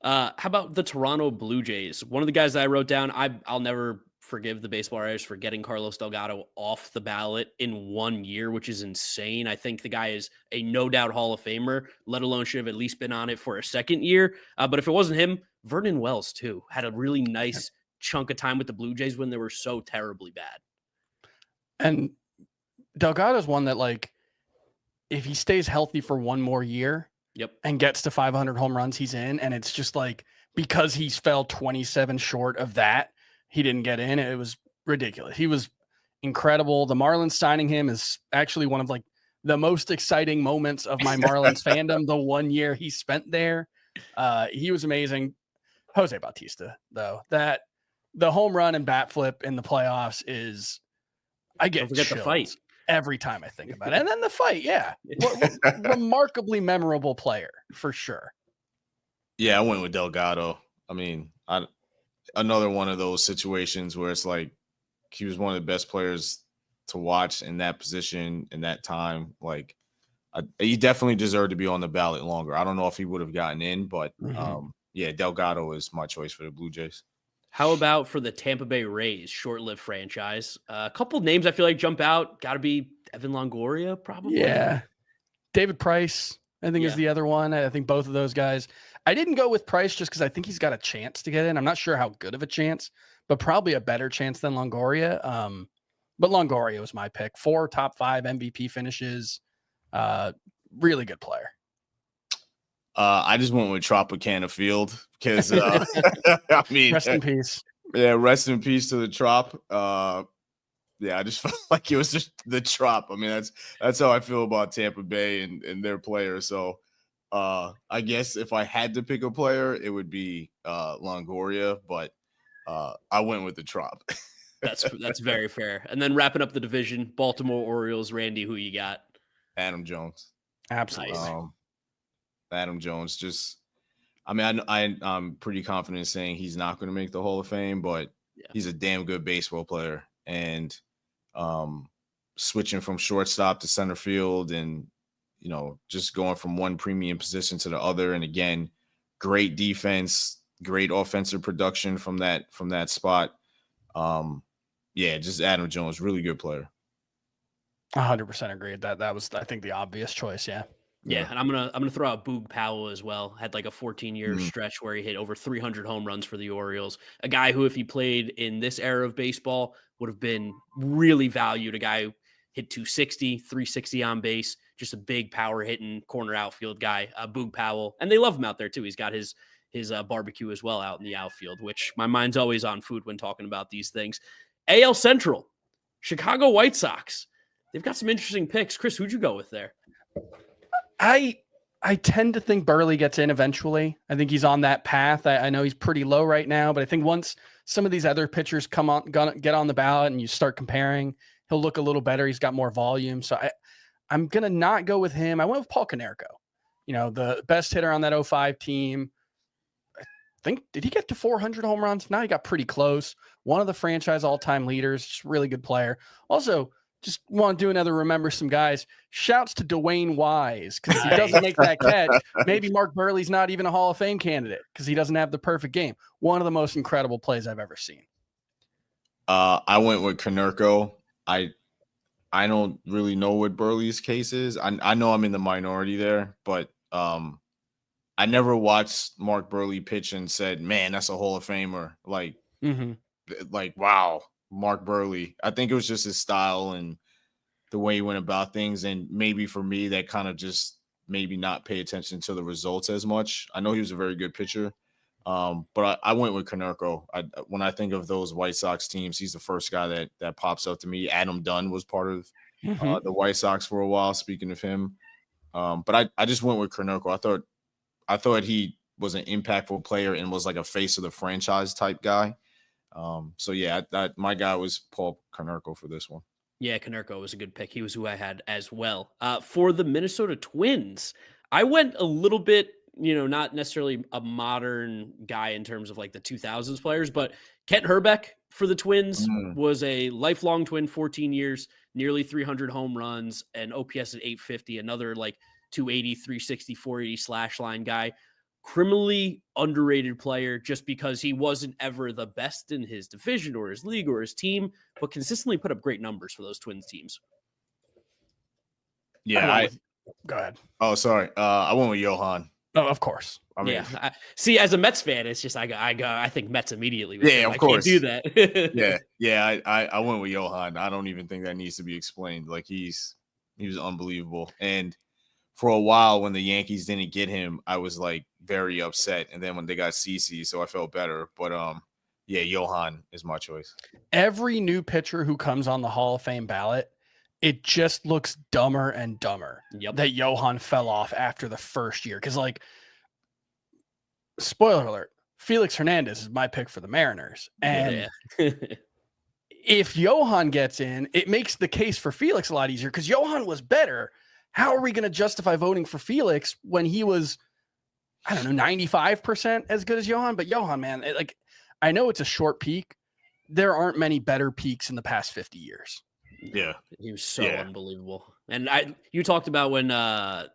How about the Toronto Blue Jays? One of the guys that I wrote down, I'll never forgive the baseball writers for getting Carlos Delgado off the ballot in 1 year, which is insane. I think the guy is a no doubt Hall of Famer, let alone should have at least been on it for a second year. But if it wasn't him, Vernon Wells too had a really nice chunk of time with the Blue Jays when they were so terribly bad. And Delgado's one that, like, if he stays healthy for one more year, and gets to 500 home runs, he's in. And it's just like, because he's fell 27 short of that, he didn't get in. It was ridiculous. He was incredible. The Marlins signing him is actually one of like the most exciting moments of my Marlins fandom. The 1 year he spent there, he was amazing. Jose Bautista, though, that the home run and bat flip in the playoffs is, I get Don't forget the fight every time I think about it. And then the fight, remarkably memorable player for sure. Yeah, I went with Delgado. I mean, another one of those situations where it's like he was one of the best players to watch in that position in that time. Like, he definitely deserved to be on the ballot longer. I don't know if he would have gotten in, but Delgado is my choice for the Blue Jays. How about for the Tampa Bay Rays, short-lived franchise? A couple names I feel like jump out. Got to be Evan Longoria, probably. Yeah. David Price, I think, is the other one. I think both of those guys. I didn't go with Price just because I think he's got a chance to get in. I'm not sure how good of a chance, but probably a better chance than Longoria. But Longoria was my pick. 4 top 5 MVP finishes. Really good player. I just went with Tropicana Field because I mean, rest in peace. Yeah, rest in peace to the Trop. I just felt like it was just the Trop. I mean, that's how I feel about Tampa Bay and their players. So I guess if I had to pick a player, it would be Longoria, but I went with the Trop. That's very fair. And then wrapping up the division, Baltimore Orioles. Randy, who you got? Adam Jones. Absolutely. Adam Jones, I'm pretty confident in saying he's not going to make the Hall of Fame, but he's a damn good baseball player. And switching from shortstop to center field and, just going from one premium position to the other. And again, great defense, great offensive production from that spot. Just Adam Jones, really good player. 100% agree with that. That was, I think, the obvious choice. Yeah. Yeah, and I'm gonna throw out Boog Powell as well. Had like a 14-year stretch where he hit over 300 home runs for the Orioles. A guy who, if he played in this era of baseball, would have been really valued. A guy who hit 260, 360 on base, just a big power hitting corner outfield guy. Boog Powell, and they love him out there too. He's got his barbecue as well out in the outfield, which my mind's always on food when talking about these things. AL Central, Chicago White Sox. They've got some interesting picks. Chris, who'd you go with there? I tend to think Burley gets in eventually. I think he's on that path. I know he's pretty low right now, but I think once some of these other pitchers get on the ballot and you start comparing, he'll look a little better. He's got more volume. So I'm going to not go with him. I went with Paul Konerko, the best hitter on that 05 team. I think, did he get to 400 home runs? Now he got pretty close. One of the franchise all-time leaders, just really good player. Also, just want to do another remember some guys. Shouts to Dwayne Wise, because if he doesn't make that catch, maybe Mark Burley's not even a Hall of Fame candidate because he doesn't have the perfect game. One of the most incredible plays I've ever seen. I went with Konerko. I don't really know what Burley's case is. I know I'm in the minority there, but I never watched Mark Burley pitch and said, man, that's a Hall of Famer. Like, wow. Mark Burley. I think it was just his style and the way he went about things. And maybe for me, that kind of just maybe not pay attention to the results as much. I know he was a very good pitcher, but I went with Konerko. When I think of those White Sox teams, he's the first guy that pops up to me. Adam Dunn was part of the White Sox for a while. Speaking of him, but I just went with Konerko. I thought he was an impactful player and was like a face of the franchise type guy. So yeah, my guy was Paul Konerko for this one. Yeah, Konerko was a good pick. He was who I had as well. For the Minnesota Twins, I went a little bit, not necessarily a modern guy in terms of like the 2000s players, but Kent Herbeck for the Twins was a lifelong Twin, 14 years, nearly 300 home runs, and OPS at 850, another like 280, 360, 480 slash line guy. Criminally underrated player just because he wasn't ever the best in his division or his league or his team, but consistently put up great numbers for those Twins teams. Yeah, go ahead. Oh, sorry. I went with Johan. Oh, of course. I mean, yeah. See, as a Mets fan, it's just I think Mets immediately. Yeah, of course. Can't do that. yeah. I went with Johan. I don't even think that needs to be explained. Like he was unbelievable. And for a while, when the Yankees didn't get him, I was like very upset. And then when they got CC, so I felt better. But yeah, Johan is my choice. Every new pitcher who comes on the Hall of Fame ballot, it just looks dumber and dumber that Johan fell off after the first year. Because, like, spoiler alert, Felix Hernandez is my pick for the Mariners. And if Johan gets in, it makes the case for Felix a lot easier because Johan was better. How are we going to justify voting for Felix when he was, 95% as good as Johan? But Johan, man, I know it's a short peak. There aren't many better peaks in the past 50 years. Yeah. He was so unbelievable. And you talked about when the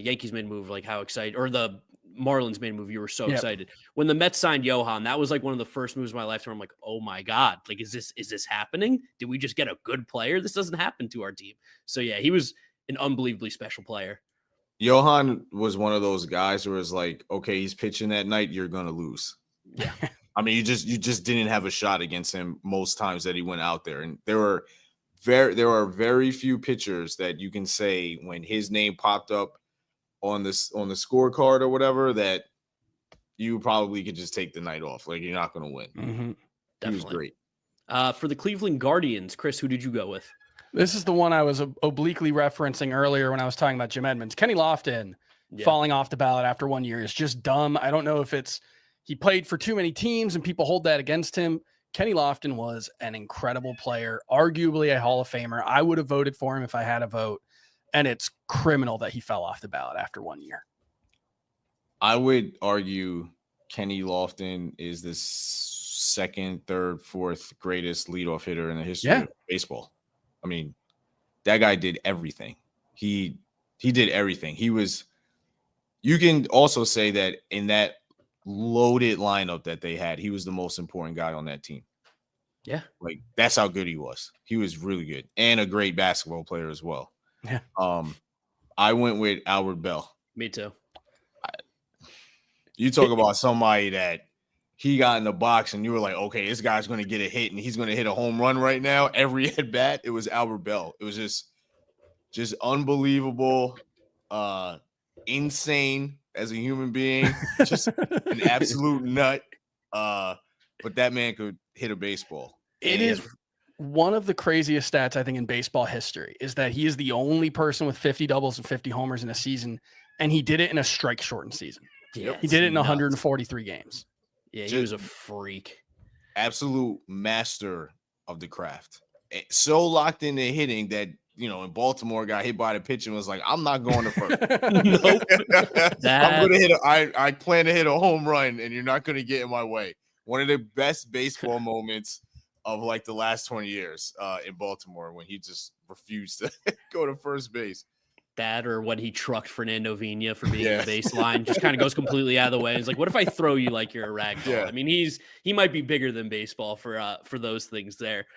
Yankees made a move, like how excited, or the Marlins made a move, you were so excited. When the Mets signed Johan, that was like one of the first moves of my life where I'm like, oh my God, like, is this happening? Did we just get a good player? This doesn't happen to our team. So yeah, he was an unbelievably special player. Johan was one of those guys where it's like, okay, he's pitching that night, you're gonna lose. Yeah. I mean, you just didn't have a shot against him most times that he went out there. And there are very few pitchers that you can say when his name popped up on the scorecard or whatever that you probably could just take the night off. Like, you're not gonna win. Mm-hmm. He was great. For the Cleveland Guardians, Chris, who did you go with? This is the one I was obliquely referencing earlier when I was talking about Jim Edmonds. Kenny Lofton falling off the ballot after 1 year is just dumb. I don't know if it's he played for too many teams and people hold that against him. Kenny Lofton was an incredible player, arguably a Hall of Famer. I would have voted for him if I had a vote, and it's criminal that he fell off the ballot after 1 year. I would argue Kenny Lofton is the second, third, fourth greatest leadoff hitter in the history of baseball. I mean, that guy did everything. He did everything. You can also say that in that loaded lineup that they had, he was the most important guy on that team. Yeah. Like, that's how good he was. He was really good and a great basketball player as well. Yeah. I went with Albert Bell. Me too. You talk about somebody that he got in the box and you were like, okay, this guy's going to get a hit and he's going to hit a home run right now. Every at bat, it was Albert Bell. It was just unbelievable, insane as a human being, just an absolute nut. But that man could hit a baseball. It is one of the craziest stats, I think, in baseball history is that he is the only person with 50 doubles and 50 homers in a season. And he did it in a strike shortened season. Yeah, he did it in 143 games. Yeah, he was a freak. Absolute master of the craft. So locked into hitting that, in Baltimore got hit by the pitch and was like, I'm not going to first. Nope. I'm going to hit I plan to hit a home run and you're not going to get in my way. One of the best baseball moments of like the last 20 years in Baltimore when he just refused to go to first base. That or when he trucked Fernando Vina for being in the baseline, just kind of goes completely out of the way. It's like, what if I throw you like you're a rag doll? Yeah. I mean, he might be bigger than baseball for those things there.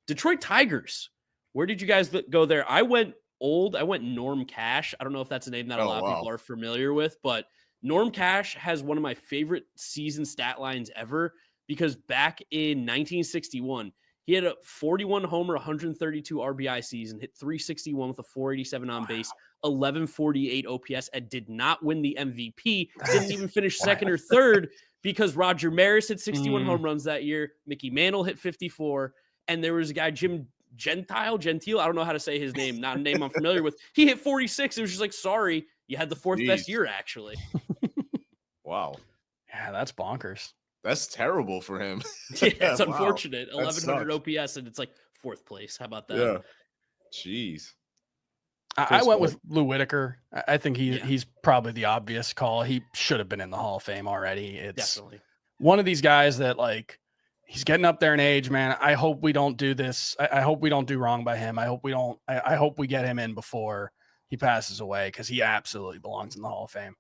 Detroit Tigers. Where did you guys go there? I went old. I went Norm Cash. I don't know if that's a name that a lot of people are familiar with, but Norm Cash has one of my favorite season stat lines ever because back in 1961, he had a 41 homer, 132 RBI season, hit 361 with a 487 on base, 1148 OPS, and did not win the MVP. Didn't even finish second or third because Roger Maris hit 61 home runs that year. Mickey Mantle hit 54. And there was a guy, Jim Gentile, I don't know how to say his name, not a name I'm familiar with. He hit 46. It was just like, sorry, you had the fourth best year, actually. Wow. Yeah, that's bonkers. That's terrible for him. Yeah, it's unfortunate. Wow. 1100 OPS, and it's like fourth place. How about that? Yeah. Jeez. I went with Lou Whitaker. I think he's probably the obvious call. He should have been in the Hall of Fame already. It's definitely one of these guys that, like, he's getting up there in age, man. I hope we don't do this. I hope we don't do wrong by him. I hope we don't. I hope we get him in before he passes away, because he absolutely belongs in the Hall of Fame.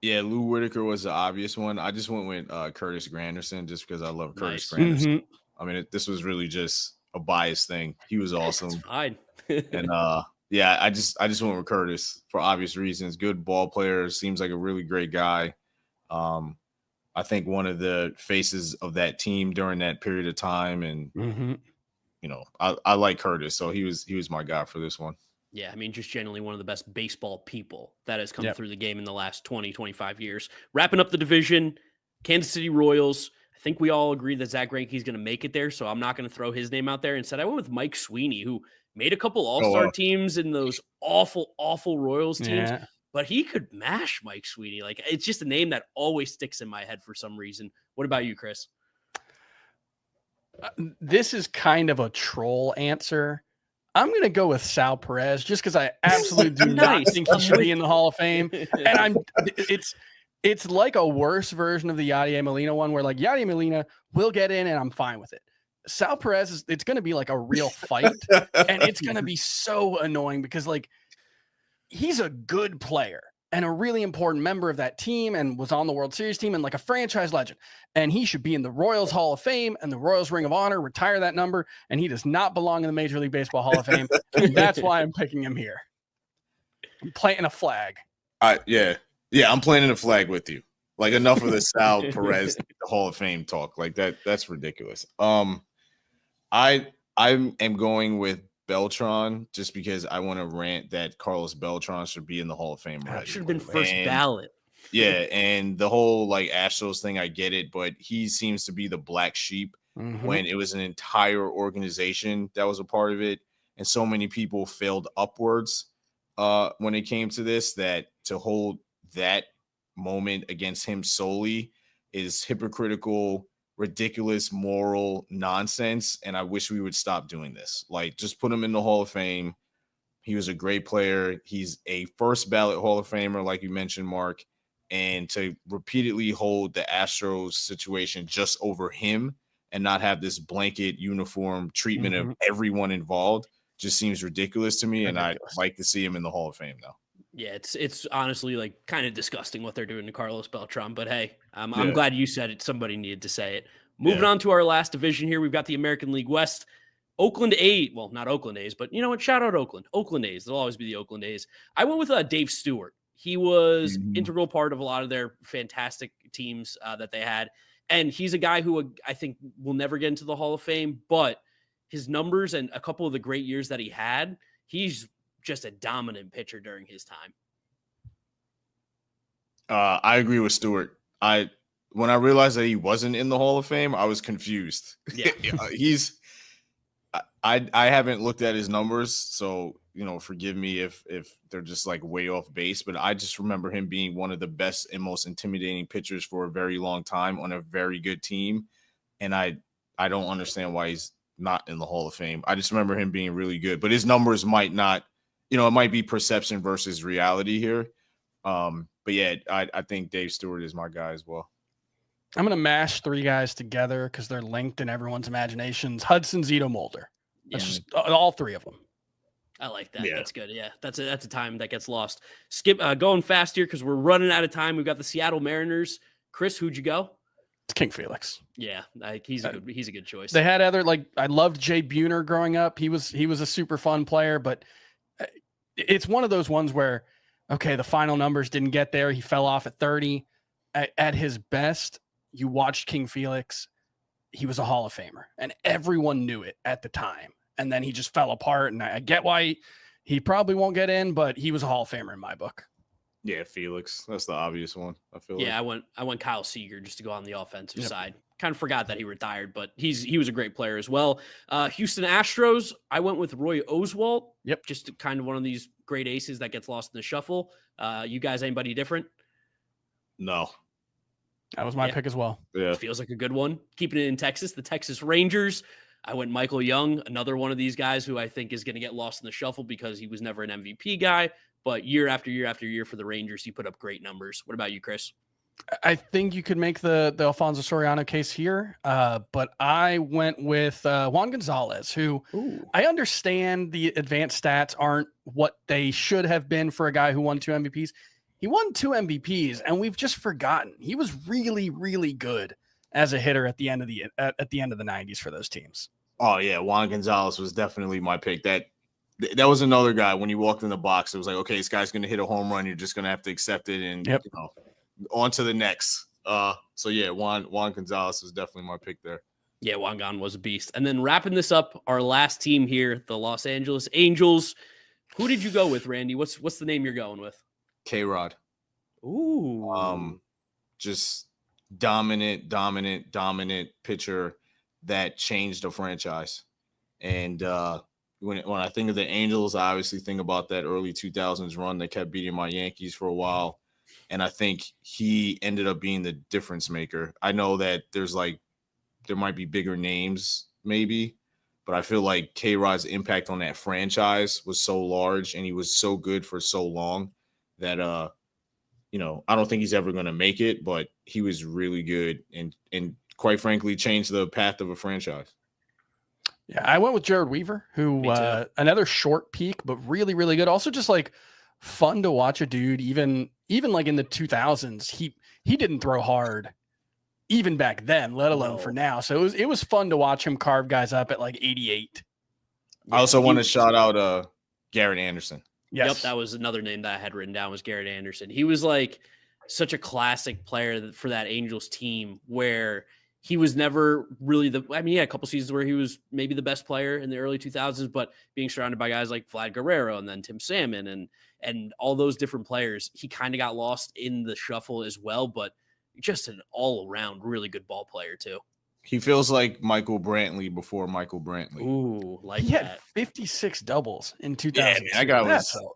Yeah, Lou Whitaker was the obvious one. I just went with Curtis Granderson just because I love Curtis Granderson. I mean, this was really just a biased thing. He was awesome. That's fine. And yeah, I just went with Curtis for obvious reasons. Good ball player, seems like a really great guy. I think one of the faces of that team during that period of time, and you know, I like Curtis, so he was my guy for this one. Yeah, I mean, just generally one of the best baseball people that has come through the game in the last 20, 25 years. Wrapping up the division, Kansas City Royals. I think we all agree that Zach Greinke's going to make it there, so I'm not going to throw his name out there. Instead, I went with Mike Sweeney, who made a couple all-star teams in those awful, awful Royals teams. Yeah. But he could mash Mike Sweeney. Like, it's just a name that always sticks in my head for some reason. What about you, Chris? This is kind of a troll answer. I'm going to go with Sal Perez just because I absolutely do not think he should be in the Hall of Fame. And it's like a worse version of the Yadier Molina one, where like Yadier Molina will get in and I'm fine with it. Sal Perez, it's going to be like a real fight, and it's going to be so annoying because, like, he's a good player and a really important member of that team and was on the World Series team and like a franchise legend. And he should be in the Royals Hall of Fame and the Royals Ring of Honor, retire that number. And he does not belong in the Major League Baseball Hall of Fame. And that's why I'm picking him here. I'm planting a flag. Yeah, I'm planting a flag with you. Like, enough of the Sal Perez Hall of Fame talk. Like, that's ridiculous. I am going with Beltran just because I want to rant that Carlos Beltran should be in the Hall of Fame. That should have been first ballot. Yeah, and the whole like Astros thing, I get it, but he seems to be the black sheep when it was an entire organization that was a part of it, and so many people failed upwards when it came to this, that to hold that moment against him solely is hypocritical, ridiculous, moral nonsense, and I wish we would stop doing this. Like, just put him in the Hall of Fame. He was a great player. He's a first ballot Hall of Famer, like you mentioned, Mark. And to repeatedly hold the Astros situation just over him and not have this blanket uniform treatment of everyone involved just seems ridiculous to me. And I'd like to see him in the Hall of Fame now. Yeah, it's honestly like kind of disgusting what they're doing to Carlos Beltran. But hey, I'm glad you said it. Somebody needed to say it. Moving on to our last division here, we've got the American League West. Oakland A's, well, not Oakland A's, but you know what? Shout out Oakland. Oakland A's. They'll always be the Oakland A's. I went with Dave Stewart. He was integral part of a lot of their fantastic teams that they had. And he's a guy who I think will never get into the Hall of Fame, but his numbers and a couple of the great years that he had, he's just a dominant pitcher during his time. I agree with Stewart. When I realized that he wasn't in the Hall of Fame, I was confused. Yeah. I haven't looked at his numbers, so forgive me if they're just like way off base, but I just remember him being one of the best and most intimidating pitchers for a very long time on a very good team. And I don't understand why he's not in the Hall of Fame. I just remember him being really good, but his numbers might not, it might be perception versus reality here. But yeah, I think Dave Stewart is my guy as well. I'm going to mash three guys together because they're linked in everyone's imaginations. Hudson, Zito, Mulder. That's just all three of them. I like that. Yeah. That's good. Yeah, that's a time that gets lost. Skip going fast here because we're running out of time. We've got the Seattle Mariners. Chris, who'd you go? It's King Felix. Yeah, he's a good choice. They had other, like, I loved Jay Buhner growing up. He was a super fun player, but it's one of those ones where, okay, the final numbers didn't get there. He fell off at 30. At his best, you watched King Felix. He was a Hall of Famer, and everyone knew it at the time. And then he just fell apart. And I get why He probably won't get in, but he was a Hall of Famer in my book. Yeah, Felix. That's the obvious one. I feel Yeah, like. I went Kyle Seager just to go on the offensive side. Kind of forgot that he retired, but he was a great player as well. Houston Astros, I went with Roy Oswalt. Yep. Just kind of one of these great aces that gets lost in the shuffle. You guys, anybody different? No. That was my pick as well. Yeah. Feels like a good one. Keeping it in Texas, the Texas Rangers. I went Michael Young, another one of these guys who I think is going to get lost in the shuffle because he was never an MVP guy. But year after year after year for the Rangers, he put up great numbers. What about you, Chris? I think you could make the Alfonso Soriano case here, but I went with Juan Gonzalez, who I understand the advanced stats aren't what they should have been for a guy who won 2 MVPs. He won 2 MVPs, and we've just forgotten. He was really, really good as a hitter at the end of the 90s for those teams. Oh yeah, Juan Gonzalez was definitely my pick. That was another guy. When you walked in the box, it was like, okay, this guy's going to hit a home run. You're just going to have to accept it and on to the next. So yeah, Juan Gonzalez was definitely my pick there. Yeah, Juan Gon was a beast. And then wrapping this up, our last team here, the Los Angeles Angels. Who did you go with, Randy? What's the name you're going with? K-Rod. Ooh. Just dominant pitcher that changed the franchise. And when I think of the Angels, I obviously think about that early 2000s run that kept beating my Yankees for a while. And I think he ended up being the difference maker. I know that there might be bigger names maybe, but I feel like K-Rod's impact on that franchise was so large and he was so good for so long that, I don't think he's ever going to make it, but he was really good and quite frankly changed the path of a franchise. Yeah, I went with Jared Weaver, who another short peak, but really, really good. Also just like fun to watch a dude, even like in the 2000s, he didn't throw hard even back then, let alone for now. So it was fun to watch him carve guys up at like 88. I also want to shout out Garrett Anderson. Yes. Yep, that was another name that I had written down was Garrett Anderson. He was like such a classic player for that Angels team where he was never really he had a couple seasons where he was maybe the best player in the early 2000s, but being surrounded by guys like Vlad Guerrero and then Tim Salmon and all those different players, he kind of got lost in the shuffle as well, but just an all-around really good ball player too. He feels like Michael Brantley before Michael Brantley. Ooh, he had 56 doubles in 2000. Yeah, that guy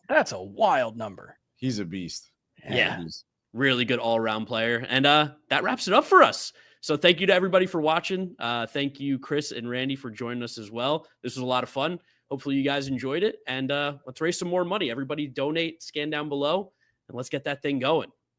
that's a wild number. He's a beast. Yeah. Really good all-around player. And that wraps it up for us. So thank you to everybody for watching. Thank you, Chris and Randy, for joining us as well. This was a lot of fun. Hopefully you guys enjoyed it. And let's raise some more money. Everybody donate, scan down below, and let's get that thing going.